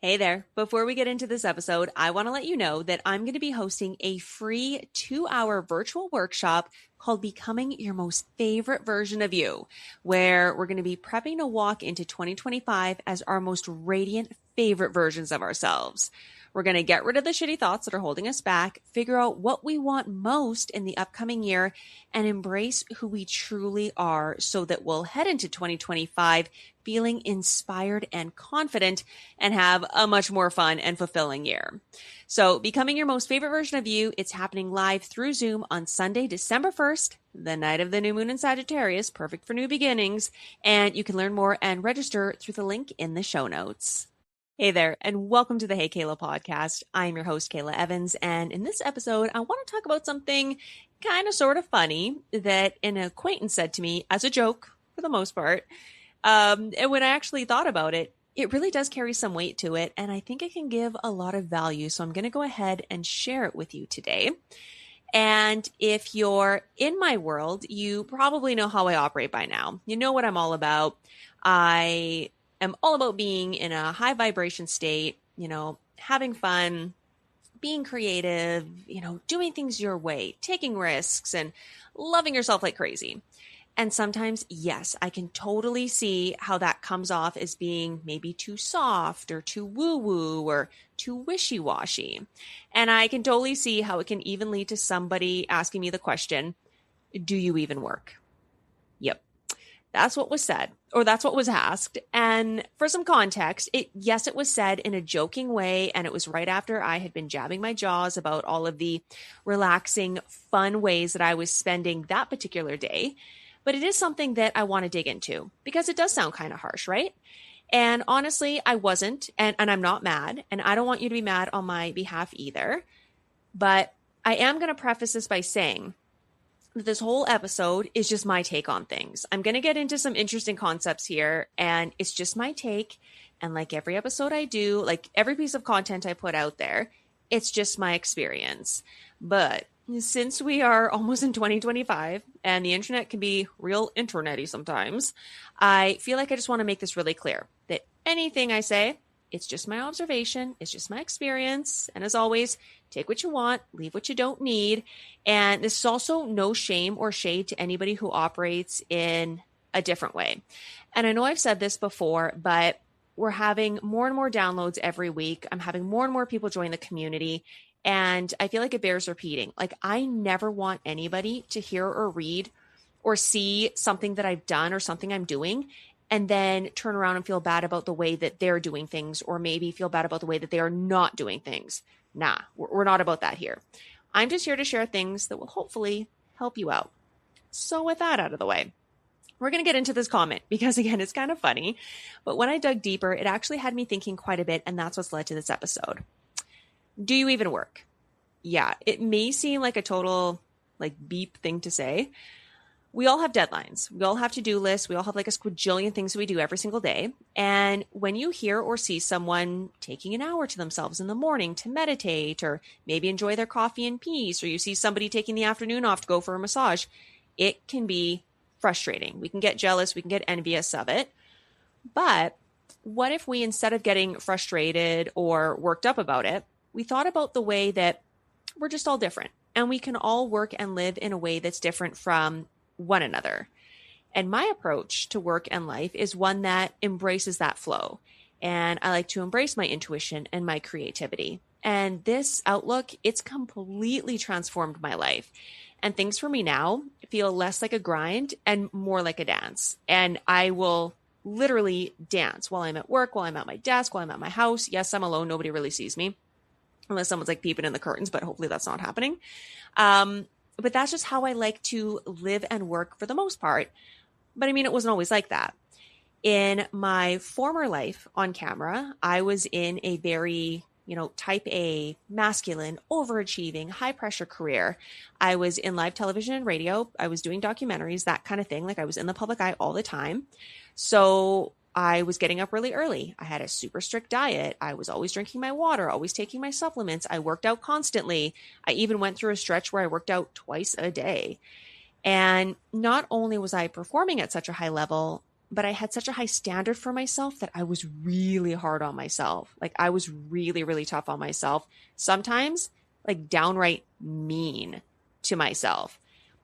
Hey there. Before we get into this episode, I want to let you know that I'm going to be hosting a free 2-hour virtual workshop called Becoming Your Most Favorite Version of You, where we're going to be prepping to walk into 2025 as our most radiant favorite versions of ourselves. We're going to get rid of the shitty thoughts that are holding us back, figure out what we want most in the upcoming year, and embrace who we truly are so that we'll head into 2025 feeling inspired and confident and have a much more fun and fulfilling year. So Becoming Your Most Favorite Version of You, it's happening live through Zoom on Sunday, December 1st, the night of the new moon in Sagittarius, perfect for new beginnings. And you can learn more and register through the link in the show notes. Hey there, and welcome to the Hey Kahla Podcast. I'm your host, Kayla Evans, and in this episode, I want to talk about something kind of sort of funny that an acquaintance said to me as a joke, for the most part. And when I actually thought about it, it really does carry some weight to it, and I think it can give a lot of value, so I'm going to go ahead and share it with you today. And if you're in my world, you probably know how I operate by now. You know what I'm all about. I am all about being in a high vibration state, having fun, being creative, doing things your way, taking risks, and loving yourself like crazy. And sometimes, yes, I can totally see how that comes off as being maybe too soft or too woo-woo or too wishy-washy. And I can totally see how it can even lead to somebody asking me the question, do you even work? Yep. That's what was said, or that's what was asked. And for some context, it was said in a joking way, and it was right after I had been jabbing my jaws about all of the relaxing, fun ways that I was spending that particular day. But it is something that I want to dig into because it does sound kind of harsh, right? And honestly, I wasn't, and I'm not mad, and I don't want you to be mad on my behalf either. But I am going to preface this by saying that this whole episode is just my take on things. I'm going to get into some interesting concepts here, and it's just my take. And like every episode I do, like every piece of content I put out there, it's just my experience. But since we are almost in 2025 and the internet can be real internet-y sometimes, I feel like I just want to make this really clear that anything I say, it's just my observation, it's just my experience. And as always, take what you want, leave what you don't need. And this is also no shame or shade to anybody who operates in a different way. And I know I've said this before, but we're having more and more downloads every week. I'm having more and more people join the community. And I feel like it bears repeating. Like, I never want anybody to hear or read or see something that I've done or something I'm doing and then turn around and feel bad about the way that they're doing things, or maybe feel bad about the way that they are not doing things. Nah, we're not about that here. I'm just here to share things that will hopefully help you out. So with that out of the way, we're going to get into this comment because, again, it's kind of funny. But when I dug deeper, it actually had me thinking quite a bit, and that's what's led to this episode. Do you even work? Yeah, it may seem like a total beep thing to say. We all have deadlines. We all have to-do lists. We all have a squajillion things that we do every single day. And when you hear or see someone taking an hour to themselves in the morning to meditate or maybe enjoy their coffee in peace, or you see somebody taking the afternoon off to go for a massage, it can be frustrating. We can get jealous. We can get envious of it. But what if we, instead of getting frustrated or worked up about it, we thought about the way that we're just all different and we can all work and live in a way that's different from one another. And my approach to work and life is one that embraces that flow. And I like to embrace my intuition and my creativity. And this outlook, it's completely transformed my life. And things for me now feel less like a grind and more like a dance. And I will literally dance while I'm at work, while I'm at my desk, while I'm at my house. Yes, I'm alone. Nobody really sees me. Unless someone's peeping in the curtains, but hopefully that's not happening. But that's just how I like to live and work for the most part. But I mean, it wasn't always like that. In my former life on camera, I was in a very, type A, masculine, overachieving, high pressure career. I was in live television and radio. I was doing documentaries, that kind of thing. I was in the public eye all the time. So I was getting up really early. I had a super strict diet. I was always drinking my water, always taking my supplements. I worked out constantly. I even went through a stretch where I worked out twice a day. And not only was I performing at such a high level, but I had such a high standard for myself that I was really hard on myself. Like I was really, really tough on myself. Sometimes like downright mean to myself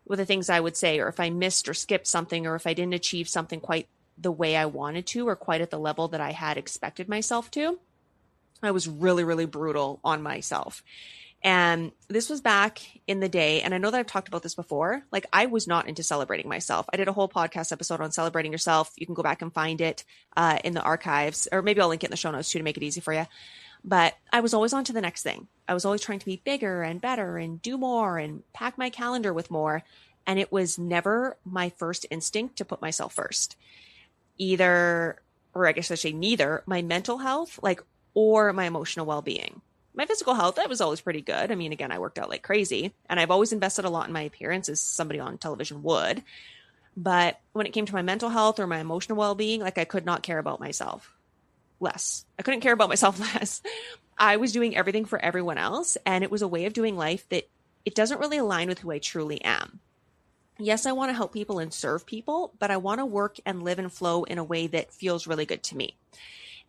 with the things I would say, or if I missed or skipped something, or if I didn't achieve something quite the way I wanted to, or quite at the level that I had expected myself to, I was really, really brutal on myself. And this was back in the day. And I know that I've talked about this before. Like I was not into celebrating myself. I did a whole podcast episode on celebrating yourself. You can go back and find it in the archives, or maybe I'll link it in the show notes too to make it easy for you. But I was always on to the next thing. I was always trying to be bigger and better and do more and pack my calendar with more. And it was never my first instinct to put myself first. Either, or I guess I should say neither, my mental health, or my emotional well-being. My physical health, that was always pretty good. I mean, again, I worked out like crazy, and I've always invested a lot in my appearance, as somebody on television would. But when it came to my mental health or my emotional well-being, I could not care about myself less. I couldn't care about myself less. I was doing everything for everyone else, and it was a way of doing life that it doesn't really align with who I truly am. Yes, I want to help people and serve people, but I want to work and live and flow in a way that feels really good to me.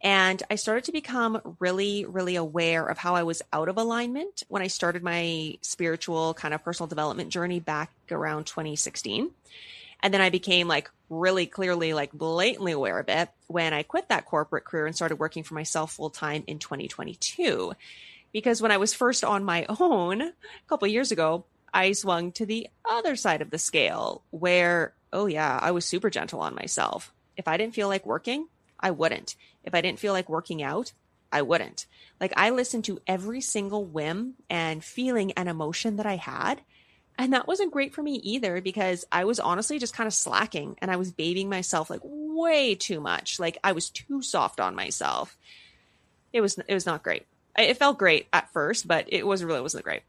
And I started to become really, really aware of how I was out of alignment when I started my spiritual kind of personal development journey back around 2016. And then I became really clearly, blatantly aware of it when I quit that corporate career and started working for myself full time in 2022. Because when I was first on my own a couple of years ago, I swung to the other side of the scale where, oh yeah, I was super gentle on myself. If I didn't feel like working, I wouldn't. If I didn't feel like working out, I wouldn't. I listened to every single whim and feeling and emotion that I had. And that wasn't great for me either, because I was honestly just kind of slacking and I was babying myself way too much. I was too soft on myself. It was not great. It felt great at first, but it wasn't great.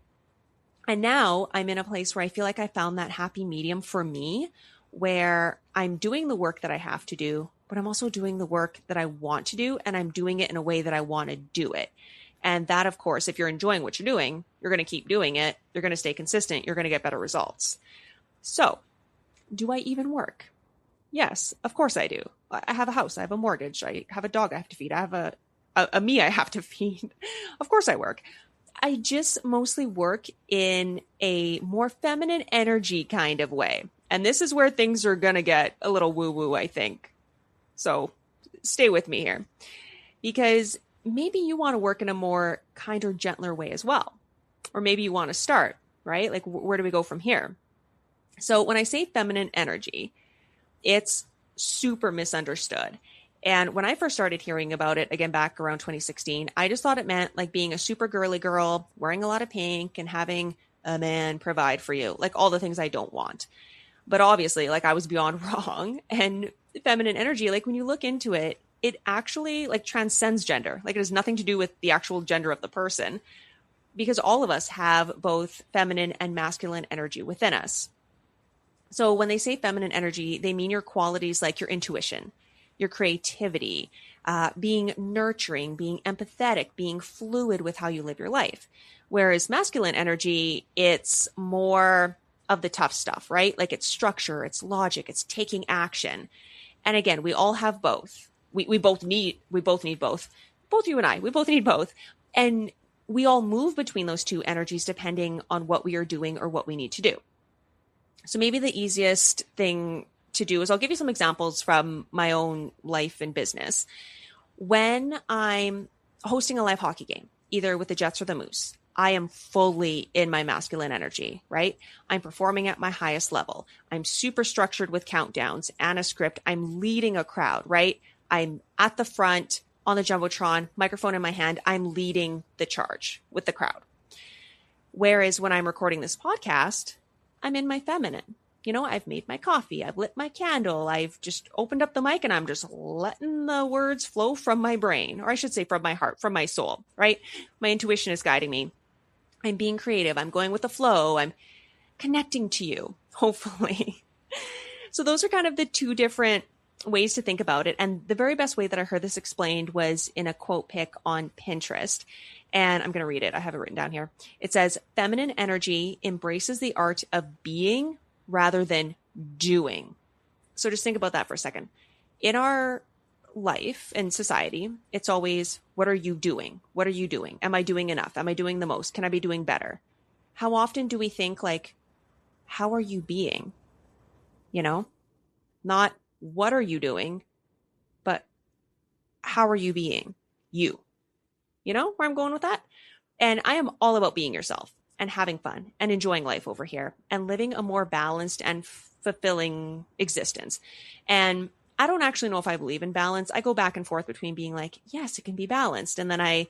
And now I'm in a place where I feel like I found that happy medium for me, where I'm doing the work that I have to do, but I'm also doing the work that I want to do, and I'm doing it in a way that I want to do it. And that, of course, if you're enjoying what you're doing, you're going to keep doing it. You're going to stay consistent. You're going to get better results. So, do I even work? Yes, of course I do. I have a house. I have a mortgage. I have a dog I have to feed. I have a me I have to feed. Of course I work. I just mostly work in a more feminine energy kind of way. And this is where things are going to get a little woo-woo, I think. So stay with me here, because maybe you want to work in a more kinder, gentler way as well. Or maybe you want to start, right? Where do we go from here? So when I say feminine energy, it's super misunderstood. And when I first started hearing about it, again, back around 2016, I just thought it meant being a super girly girl, wearing a lot of pink and having a man provide for you, all the things I don't want. But obviously, I was beyond wrong. And feminine energy, when you look into it, it actually transcends gender. It has nothing to do with the actual gender of the person, because all of us have both feminine and masculine energy within us. So when they say feminine energy, they mean your qualities like your intuition, your creativity, being nurturing, being empathetic, being fluid with how you live your life. Whereas masculine energy, it's more of the tough stuff, right? It's structure, it's logic, it's taking action. And again, we all have both. We both need both. Both you and I, we both need both. And we all move between those two energies depending on what we are doing or what we need to do. So maybe the easiest thing to do is I'll give you some examples from my own life and business. When I'm hosting a live hockey game, either with the Jets or the Moose, I am fully in my masculine energy, right? I'm performing at my highest level. I'm super structured with countdowns and a script. I'm leading a crowd, right? I'm at the front on the Jumbotron, microphone in my hand. I'm leading the charge with the crowd. Whereas when I'm recording this podcast, I'm in my feminine. I've made my coffee. I've lit my candle. I've just opened up the mic and I'm just letting the words flow from my brain, or I should say from my heart, from my soul, right? My intuition is guiding me. I'm being creative. I'm going with the flow. I'm connecting to you, hopefully. So those are kind of the two different ways to think about it. And the very best way that I heard this explained was in a quote pic on Pinterest. And I'm going to read it. I have it written down here. It says, feminine energy embraces the art of being rather than doing. So just think about that for a second. in our life and society, it's always, what are you doing? What are you doing? Am I doing enough? Am I doing the most? Can I be doing better? How often do we think like, how are you being? You know, not what are you doing, but how are you being? You know where I'm going with that? And I am all about being yourself and having fun and enjoying life over here and living a more balanced and fulfilling existence. And I don't actually know if I believe in balance. I go back and forth between being like, yes, it can be balanced. And then I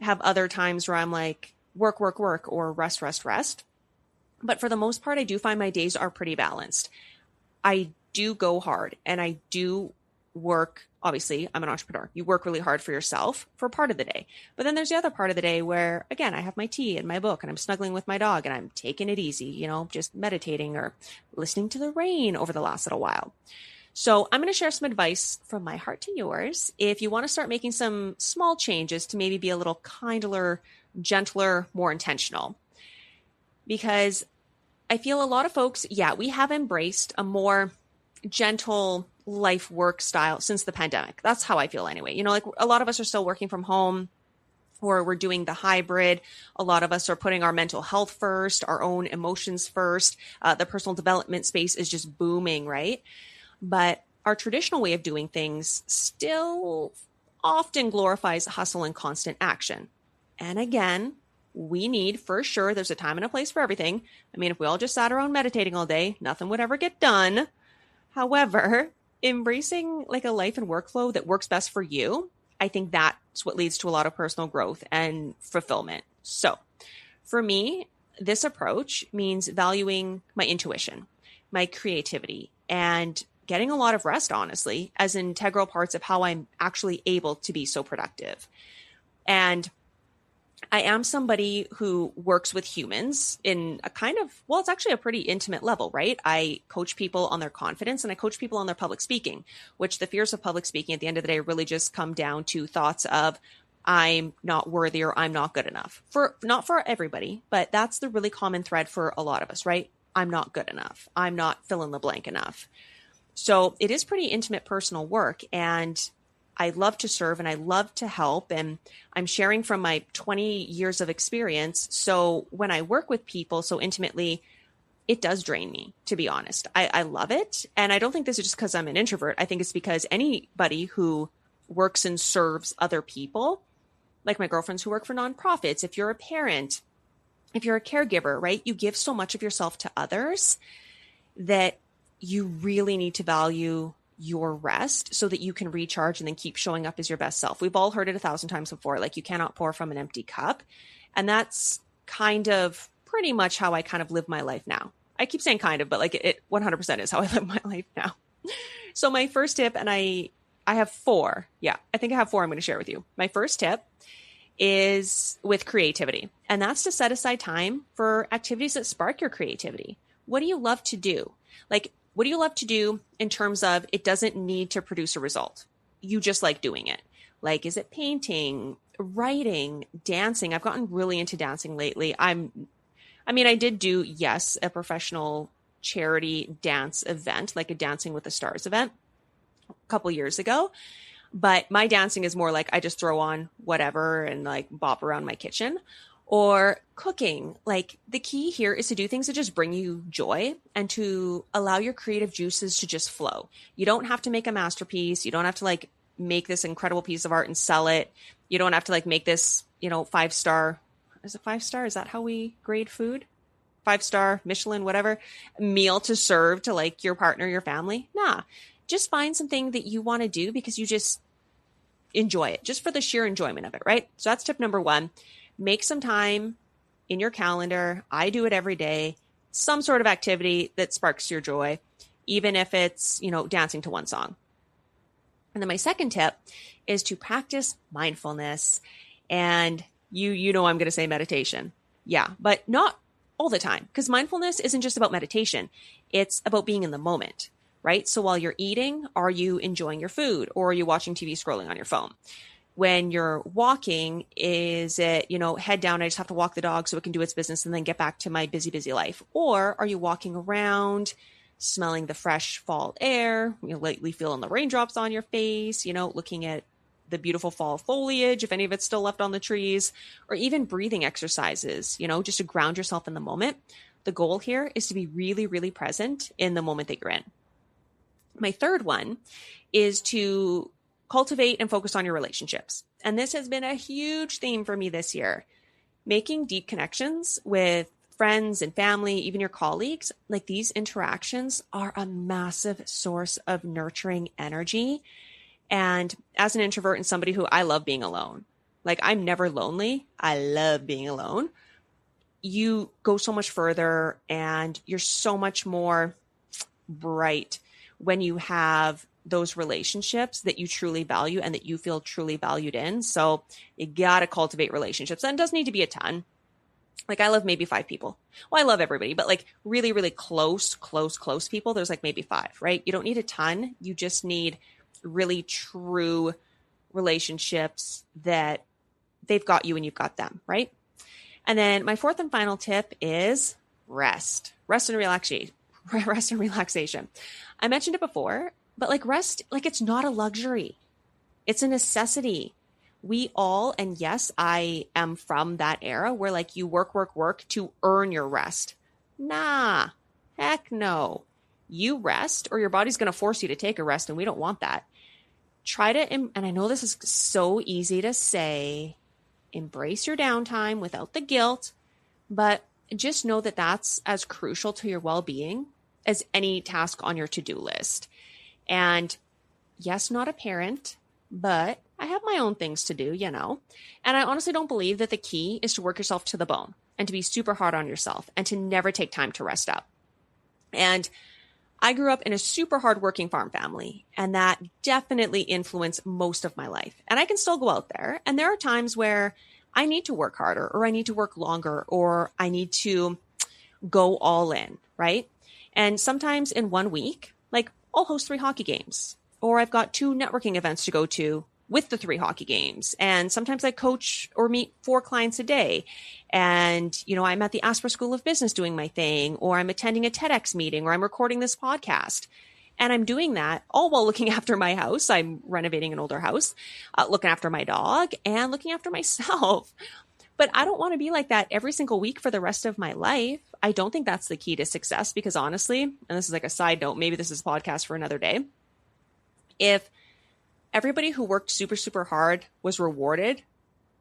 have other times where I'm like, work, work, work, or rest, rest, rest. But for the most part, I do find my days are pretty balanced. I do go hard and I do work. Obviously, I'm an entrepreneur. You work really hard for yourself for part of the day. But then there's the other part of the day where, again, I have my tea and my book and I'm snuggling with my dog and I'm taking it easy, you know, just meditating or listening to the rain over the last little while. So I'm going to share some advice from my heart to yours. If you want to start making some small changes to maybe be a little kinder, gentler, more intentional. Because I feel a lot of folks, we have embraced a more gentle life work style since the pandemic. That's how I feel anyway. You know, like a lot of us are still working from home or we're doing the hybrid. A lot of us are putting our mental health first, our own emotions first. The personal development space is just booming, right? But our traditional way of doing things still often glorifies hustle and constant action. And again, we need, for sure, there's a time and a place for everything. I mean, if we all just sat around meditating all day, nothing would ever get done. However, embracing like a life and workflow that works best for you, I think that's what leads to a lot of personal growth and fulfillment. So for me, this approach means valuing my intuition, my creativity, and getting a lot of rest, honestly, as integral parts of how I'm actually able to be so productive. And I am somebody who works with humans in a kind of, well, it's actually a pretty intimate level, right? I coach people on their confidence and I coach people on their public speaking, which the fears of public speaking at the end of the day really just come down to thoughts of I'm not worthy or I'm not good enough. Not for everybody, but that's the really common thread for a lot of us, right? I'm not good enough. I'm not fill in the blank enough. So it is pretty intimate personal work. And I love to serve and I love to help. And I'm sharing from my 20 years of experience. So when I work with people so intimately, it does drain me, to be honest. I love it. And I don't think this is just because I'm an introvert. I think it's because anybody who works and serves other people, like my girlfriends who work for nonprofits, if you're a parent, if you're a caregiver, right? You give so much of yourself to others that you really need to value your rest so that you can recharge and then keep showing up as your best self. We've all heard it 1,000 times before, like you cannot pour from an empty cup. And that's kind of pretty much how I kind of live my life now. I keep saying kind of, but like it 100% is how I live my life now. So my first tip, and I have four. Yeah, I think I have four I'm going to share with you. My first tip is with creativity. And that's to set aside time for activities that spark your creativity. What do you love to do? Like, what do you love to do in terms of it doesn't need to produce a result? You just like doing it. Like, is it painting, writing, dancing? I've gotten really into dancing lately. I did do, yes, a professional charity dance event, like a Dancing with the Stars event a couple years ago. But my dancing is more like I just throw on whatever and like bop around my kitchen. Or cooking. Like the key here is to do things that just bring you joy and to allow your creative juices to just flow. You don't have to make a masterpiece. You don't have to like make this incredible piece of art and sell it. You don't have to like make this, 5-star. Is it 5-star? Is that how we grade food? 5-star, Michelin, whatever meal to serve to like your partner, your family. Nah, just find something that you want to do because you just enjoy it, just for the sheer enjoyment of it, right? So that's tip number one. Make some time in your calendar. I do it every day. Some sort of activity that sparks your joy, even if it's, dancing to one song. And then my second tip is to practice mindfulness. And you know I'm going to say meditation. Yeah, but not all the time, because mindfulness isn't just about meditation. It's about being in the moment, right? So while you're eating, are you enjoying your food or are you watching TV scrolling on your phone? When you're walking, is it, head down, I just have to walk the dog so it can do its business and then get back to my busy, busy life? Or are you walking around, smelling the fresh fall air, lightly feeling the raindrops on your face, looking at the beautiful fall foliage, if any of it's still left on the trees, or even breathing exercises, just to ground yourself in the moment. The goal here is to be really, really present in the moment that you're in. My third one is to cultivate and focus on your relationships. And this has been a huge theme for me this year. Making deep connections with friends and family, even your colleagues, like these interactions are a massive source of nurturing energy. And as an introvert and somebody who I love being alone, like I'm never lonely. I love being alone. You go so much further and you're so much more bright when you have those relationships that you truly value and that you feel truly valued in. So you got to cultivate relationships, and it doesn't need to be a ton. Like I love maybe 5 people. Well, I love everybody, but like really, really close people. There's like maybe 5, right? You don't need a ton. You just need really true relationships that they've got you and you've got them, right? And then my fourth and final tip is rest and relaxation. I mentioned it before, but like rest, like it's not a luxury. It's a necessity. We all, and yes, I am from that era where like you work to earn your rest. Nah, heck no. You rest or your body's going to force you to take a rest, and we don't want that. Try to, and I know this is so easy to say, embrace your downtime without the guilt, but just know that that's as crucial to your well-being as any task on your to-do list. And yes, not a parent, but I have my own things to do, and I honestly don't believe that the key is to work yourself to the bone and to be super hard on yourself and to never take time to rest up. And I grew up in a super hardworking farm family, and that definitely influenced most of my life. And I can still go out there, and there are times where I need to work harder, or I need to work longer, or I need to go all in, right? And sometimes in 1 week, like I'll host 3 hockey games, or I've got 2 networking events to go to with the 3 hockey games. And sometimes I coach or meet 4 clients a day. And, I'm at the Asper School of Business doing my thing, or I'm attending a TEDx meeting, or I'm recording this podcast. And I'm doing that all while looking after my house. I'm renovating an older house, looking after my dog and looking after myself. But I don't want to be like that every single week for the rest of my life. I don't think that's the key to success, because honestly, and this is like a side note, maybe this is a podcast for another day. If everybody who worked super, super hard was rewarded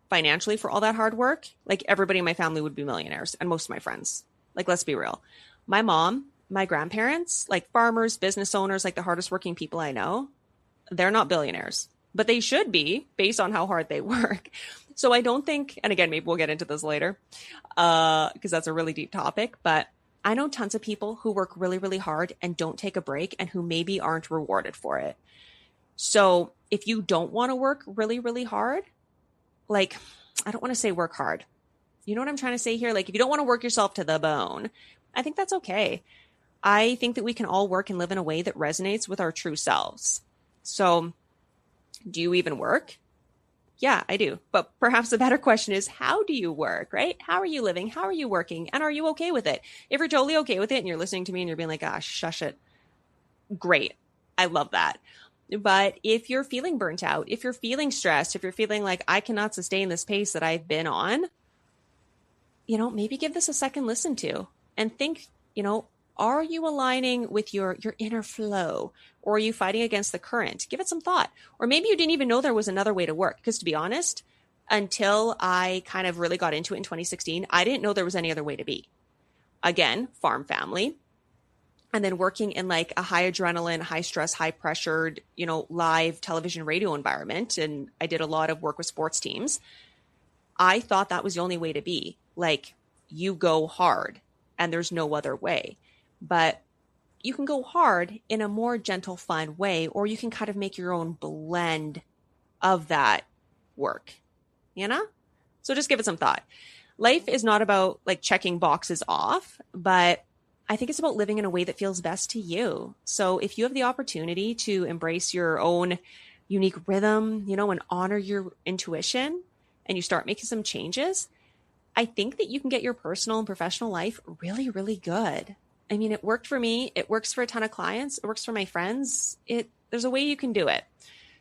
financially for all that hard work, like everybody in my family would be millionaires, and most of my friends. Like, let's be real. My mom, my grandparents, like farmers, business owners, like the hardest working people I know, they're not billionaires, but they should be based on how hard they work. So I don't think, and again, maybe we'll get into this later, because that's a really deep topic, but I know tons of people who work really, really hard and don't take a break, and who maybe aren't rewarded for it. So if you don't want to work really, really hard, like, I don't want to say work hard. You know what I'm trying to say here? Like, if you don't want to work yourself to the bone, I think that's okay. I think that we can all work and live in a way that resonates with our true selves. So do you even work? Yeah, I do. But perhaps the better question is, how do you work, right? How are you living? How are you working? And are you okay with it? If you're totally okay with it and you're listening to me and you're being like, ah, shush it. Great. I love that. But if you're feeling burnt out, if you're feeling stressed, if you're feeling like I cannot sustain this pace that I've been on, maybe give this a second listen to and think, are you aligning with your inner flow, or are you fighting against the current? Give it some thought. Or maybe you didn't even know there was another way to work. Because to be honest, until I kind of really got into it in 2016, I didn't know there was any other way to be. Again, farm family. And then working in like a high adrenaline, high stress, high pressured, live television, radio environment. And I did a lot of work with sports teams. I thought that was the only way to be. Like, you go hard and there's no other way. But you can go hard in a more gentle, fun way, or you can kind of make your own blend of that work, So just give it some thought. Life is not about like checking boxes off, but I think it's about living in a way that feels best to you. So if you have the opportunity to embrace your own unique rhythm, and honor your intuition, and you start making some changes, I think that you can get your personal and professional life really, really good. I mean, it worked for me. It works for a ton of clients. It works for my friends. There's a way you can do it.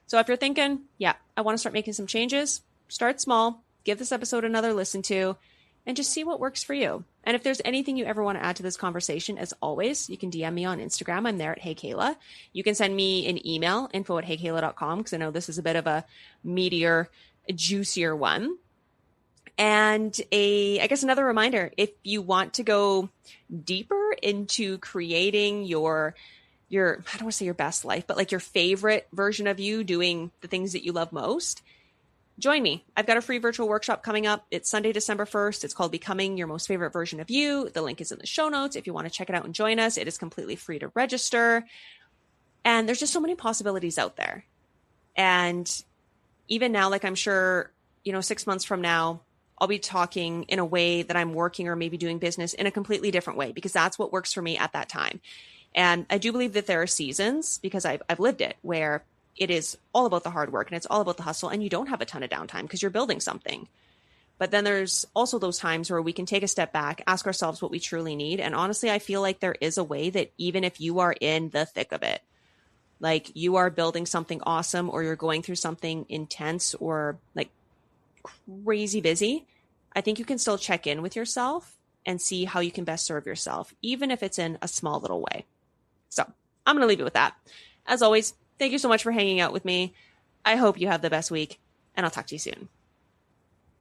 So if you're thinking, yeah, I want to start making some changes, start small, give this episode another listen to, and just see what works for you. And if there's anything you ever want to add to this conversation, as always, you can DM me on Instagram. I'm there at Hey Kahla. You can send me an email, info@heykahla.com, because I know this is a bit of a meatier, juicier one. And I guess another reminder, if you want to go deeper into creating your I don't want to say your best life, but like your favorite version of you doing the things that you love most, join me. I've got a free virtual workshop coming up. It's Sunday, December 1st. It's called Becoming Your Most Favorite Version of You. The link is in the show notes. If you want to check it out and join us, it is completely free to register. And there's just so many possibilities out there. And even now, like I'm sure, 6 months from now, I'll be talking in a way that I'm working or maybe doing business in a completely different way, because that's what works for me at that time. And I do believe that there are seasons, because I've lived it, where it is all about the hard work and it's all about the hustle, and you don't have a ton of downtime because you're building something. But then there's also those times where we can take a step back, ask ourselves what we truly need. And honestly, I feel like there is a way that even if you are in the thick of it, like you are building something awesome, or you're going through something intense or like crazy busy, I think you can still check in with yourself and see how you can best serve yourself, even if it's in a small little way. So I'm going to leave it with that. As always, thank you so much for hanging out with me. I hope you have the best week, and I'll talk to you soon.